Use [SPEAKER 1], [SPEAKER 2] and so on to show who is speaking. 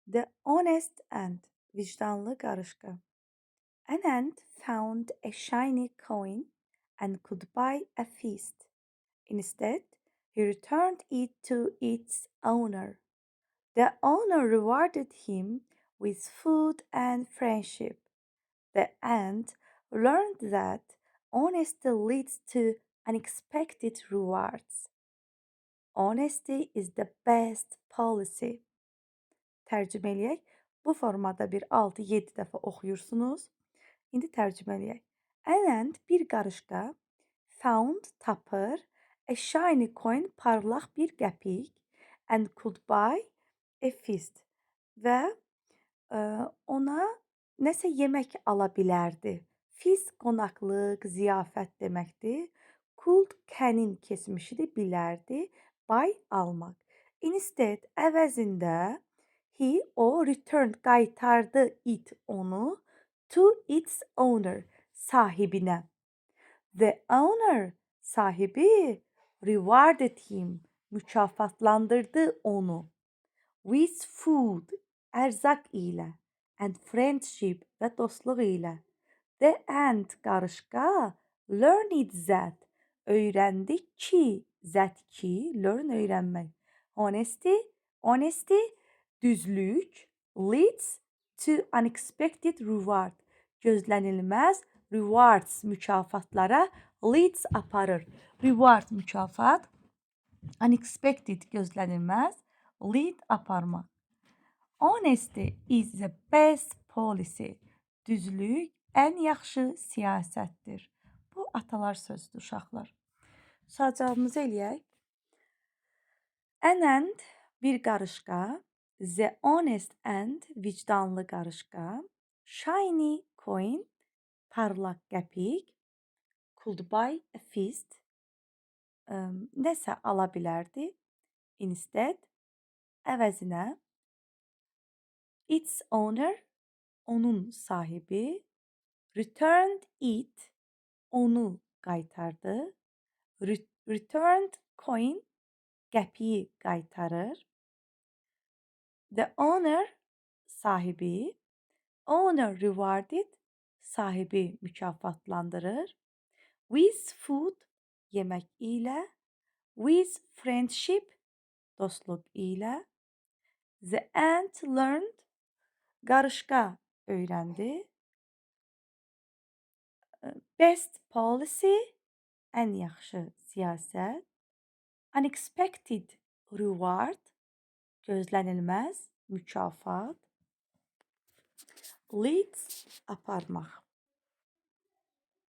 [SPEAKER 1] The honest ant, vicdanlı qarışqa. An ant found a shiny coin and could buy a feast. Instead, he returned it to its owner. The owner rewarded him with food and friendship. The ant learned that honesty leads to unexpected rewards. Honesty is the best policy. Tərcümə eləyək. Bu formada bir 6-7 dəfə oxuyursunuz. İndi tərcümə eləyək. An ant bir qarışqa found tapır a shiny coin parlaq bir qəpik and could buy a feast və ona nəsə yemək ala bilərdi. Feast qonaqlıq, ziyafət deməkdir. Could kənin keçmişidir, bilərdi. Buy almaq. Instead əvəzində o returned qaytardı it onu to its owner sahibinə. The owner sahibi rewarded him mükafatlandırdı onu with food ərzaq ilə and friendship və dostluq ilə. The ant qarışqa learned that öyrəndi ki, that ki, learn öyrənmək. Honesty düzlük leads to unexpected reward. Gözlənilməz rewards mükafatlara leads aparır. Reward mükafat, unexpected gözlənilməz, lead aparmaq. Honesty is the best policy. Düzlük ən yaxşı siyasətdir. Bu atalar sözüdür uşaqlar. Sual-cavabımızı eləyək. An ant bir qarışqa. The honest ant vicdanlı qarışqa. Shiny coin parlaq qəpik. Could buy a feast. Nəsə ala bilərdi. Instead əvəzinə its owner onun sahibi returned it onu qaytardı. Returned coin qəpiyi qaytarır. The owner sahibi owner rewarded sahibi mükafatlandırır. With food yemək ilə with friendship dostluq ilə. The ant learned qarışqa öyrəndi. Best policy ən yaxşı siyasət. Unexpected reward gözlənilməz mükafat. Leads aparmaq.